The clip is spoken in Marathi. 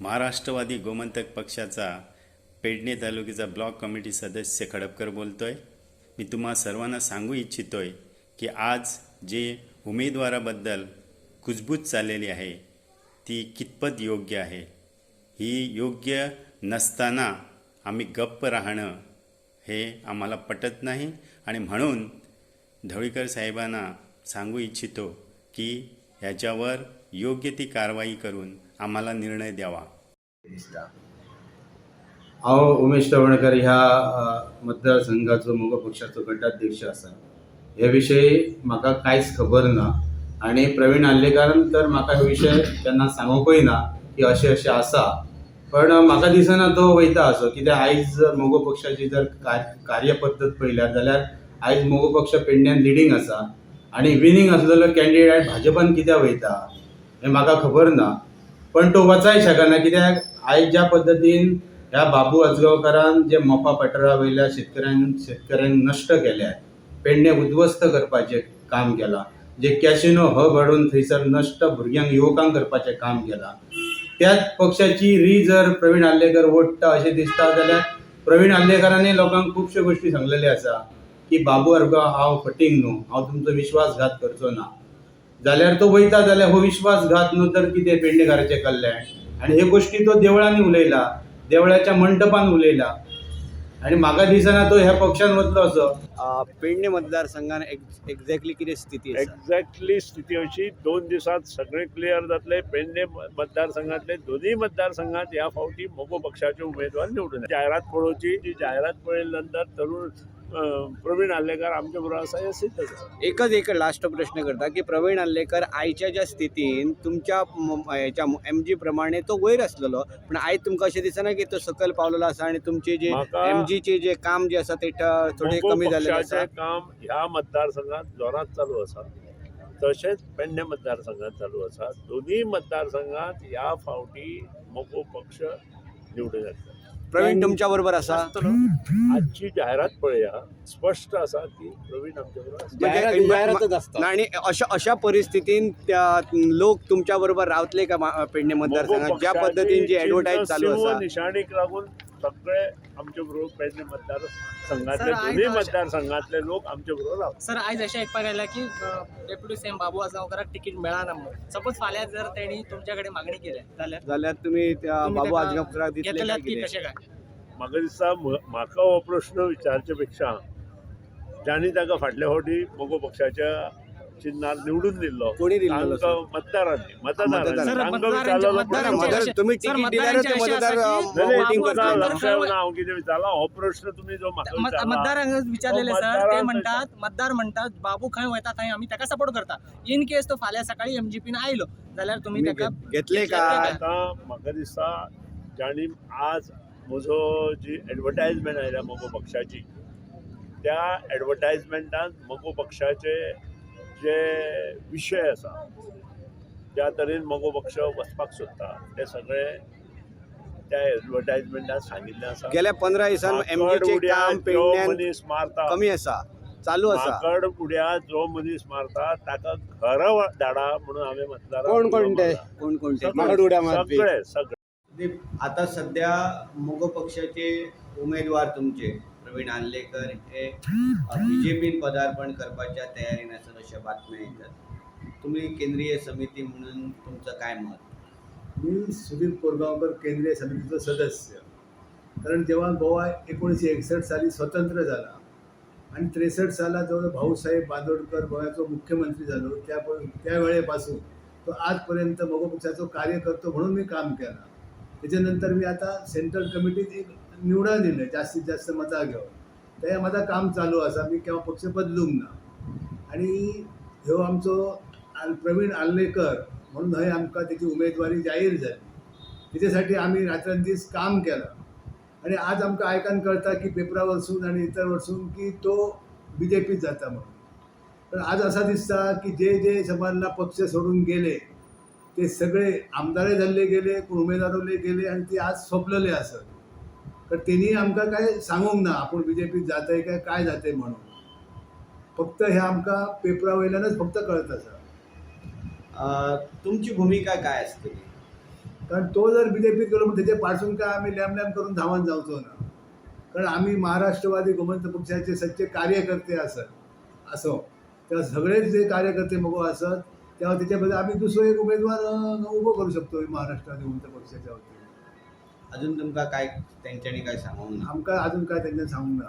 महाराष्ट्रवादी गोमंतक पक्षाचा पेडणे तालुक्याचा ब्लॉक कमिटी सदस्य खडपकर बोलतोय। मी तुम्हा सर्वांना सांगू इच्छितोय की आज जे उमेदवाराबद्दल कुजबूज चाललेली आहे ती कितपत योग्य आहे। ही योग्य नसताना आम्ही गप्प राहणं हे आम्हाला पटत नाही आणि म्हणून ढवळीकर साहेबांना सांगू इच्छितो की ह्याच्यावर योग्य ती कारवाई करून आम्हाला निर्णय द्यावा। हांव उमेश तवणकर ह्या मतदारसंघाचो मोगो पक्षाचो गटाध्यक्ष आसा। हे विशयी म्हाका कांयच खबर ना आणि प्रवीण आल्लेकारान तर म्हाका हे विशय केन्ना सांगोकूय ना की अशें अशें आसा। पण म्हाका दिसना तो वयता असो, कित्याक आयज मोगो पक्षाची जर कार्यपद्दत पळयल्यार जाल्यार आयज मोगो पक्ष पेडण्यान लिडींग आसा आणि विनींग आसलेलो कॅन्डिडेट भाजपान कित्याक वयता हें म्हाका खबर ना। पण तो वचाय शकना, कित्याक आयज ज्या पद्दतीन ह्या बाबू आजगांवकारान जे मोपा पठारा वयल्या शेतकऱ्यांक नश्ट केल्यात, पेडणे उद्ध्वस्त करपाचें काम केलां, जे कॅसिनो हब हाडून थंयसर नश्ट भुरग्यांक युवकांक करपाचें काम केलां, त्याच पक्षाची जर प्रवीण आल्लेकर ओडटा अशें दिसता जाल्यार प्रवीण आल्लेकरांनी लोकांक खुबश्यो गोश्टी सांगलेल्यो आसा की बाबू आजगांव हांव फटींग न्हू, हांव तुमचो विश्वासघात करचो ना। जाल्यार तो वयता जाल्यार हो विश्वासघात न्हू तर कितें पेडणेकाराचें कल्याण। आनी हे गोश्टी तो देवळांनी उलयला, देवळाच्या मंडपान उलयला आणि म्हाका दिसना तो ह्या पक्षान वतलो असो। पेडणे मतदारसंघान एक्झॅक्टली कितें स्थिती आसा? एक्झॅक्टली स्थिती अशी 2 दिवसात सगळे क्लियर जातले। पेडणे मतदारसंघातले दोन्ही मतदारसंघात या फावटी मोगो पक्षाचे उमेदवार निवडून जाहिरात पळोवची। जी जाहिरात पळयल्या नंतर तरुण प्रवीण आल्लेकर आमच्या बरोबर आसा हे सिद्ध जाता। एक लास्ट प्रश्न करता की प्रवीण आल्लेकर आयच्या ज्या स्थितीन तुमच्या ह्याच्या MG प्रमाणे तो वयर आसलेलो, पण आयज तुमकां अशें दिसना की तो सकयल पावलेलो आसा आणि तुमचे जे MG चे जे काम जे आसा ते थोडे कमी जाल्ले आसा? काम ह्या मतदारसंघात जोरात चालू आसा, तशेंच पेडणे मतदारसंघात चालू आसा। दोन्ही मतदारसंघात या फावटी मोगो पक्ष निवडून येतलो। प्रवीण तुमच्या बरोबर आसा? आजची जाहिरात पळया, स्पष्ट आसा की प्रवीण आमच्या बरोबर आसा। आणि अशा परिस्थितीन लोक तुमच्या बरोबर रावतले का पेडणे मतदारसंघात ज्या पद्धतीन जी ॲडव्हर्टायज चालू आसा? निशाणीक लागून सगळे आमच्या बरोबर पेडणे मतदारसंघातले दोन्ही मतदारसंघातले लोक आमच्या बरोबर रावतात। सर आयज अशें आयकपाक आयलां की डेप्युटी सीएम बाबू आजगांवकाराक तिकीट मेळना म्हणून। सपोज फाल्यां जर तेणी तुमच्या कडेन मागणी केल्या जाल्यार तुम्ही त्या बाबू आजगांवकाराक दितले घेतल्यात काय की कितें? कशें काय? म्हाका दिसता म्हाका हो प्रश्न विचारचे पेक्षा ज्यांनी ताका फाटल्या फावटी मोगो पक्षाच्या चिन्हार निवडून दिल्लो कोणी दिल्लो तांकां मतदारांनी तांकां विचारलो तुम्ही तिकीट दिल्यार ते मतदार वोटिंग करतात। हांव कितें विचारला हो प्रश्न तुमी जो म्हाका विचारला मतदारांक विचारलेले सर, ते म्हणटात मतदार म्हणटात बाबू खंय वयता थंय आमी ताका सपोर्ट करता। इन केस तो फाल्यां सकाळी MGPन आयलो जाल्यार तुम्ही ताका घेतले का? आतां म्हाका दिसता ज्यांनी आज म्हजो जी एडवर्टायजमेंट आयल्या मोगो पक्षाची, त्या एडवर्टायजमेंटान मोगो पक्षाचे जे विशय आसा, ज्या तरेन मोगो पक्ष वचपाक सोदता ते सगळे त्या एडवर्टायजमेंटान सांगिल्ले आसा। गेल्या 15 दिसांन MG चे काम पेडण्यान मनीस मारता, कमी आसा, चालू आसा। माकड उड्या जो मनीस मारता ताका घर धाडा म्हणून हांवें मतदारांक कोण माकड उड्या मारपी सगळे। आता सध्या मोगो पक्षाचे उमेदवार तुमचे प्रवीण आल्लेकर हे BJPन पदार्पण करपाच्या तयारीन आसात अशा बातम्या येतात। तुम्ही केंद्रीय समिती म्हणून तुमचं काय मत? मी सुदीप कोरगांवकर केंद्रीय समितीचो सदस्य। कारण जेव्हा गोवा 1961 साली स्वतंत्र झाला आणि 63 साला जेव्हा भाऊसाहेब बांदोडकर गोव्याचो मुख्यमंत्री झालो त्या वेळेपासून तो आजपर्यंत मोगो पक्षाचो कार्यकर्तो म्हणून मी काम केला। त्याच्यानंतर मी आता सेंट्रल कमिटीत एक निवडून दिले जास्तीत जास्त मतां घेवन। ते माझं काम चालू आसा, मी केव्हा पक्ष बदलूंक ना। आणि ह्यो आमचो प्रवीण आल्लेकर म्हणून हय आमकां तेची उमेदवारी जाहीर जाली। तेच्यासाठी आम्ही रात्रंदीस काम केलं आणि आज आमकां आयकान कळटा की पेपरा वरसून आणि इतर वरसून की तो BJPत जाता म्हणून। पण आज असा दिसता की जे समाजला पक्ष सोडून गेले ते सगळे आमदार जाल्ले गेले, कोण उमेदवार गेले आणि ते आज सोंपलेले असत। तर त्यांनी आमकां काय सांगूंक ना आपण BJPत जातय काय जातय म्हणून। फक्त हे आमकां पेपरा वयल्यानच फक्त कळत आसा। तुमची भूमिका काय असते? कारण तो जर BJPत गेलो म्हणजे त्याचे पासून काय आम्ही लॅम करून धावून जावचो ना, कारण आम्ही महाराष्ट्रवादी गोमंतक पक्षाचे सच्चे कार्यकर्ते असत असो, तेव्हा सगळेच जे कार्यकर्ते मगो असत तेव्हा त्याच्याबद्दल आम्ही दुसरो एक उमेदवार उभो करू शकतो महाराष्ट्रवादी गोमंतक पक्षाच्या वतीने. अजून तुमका काय त्यांच्यानी काय सांगूंक ना? आमकां अजून काय त्यांना सांगूंक ना.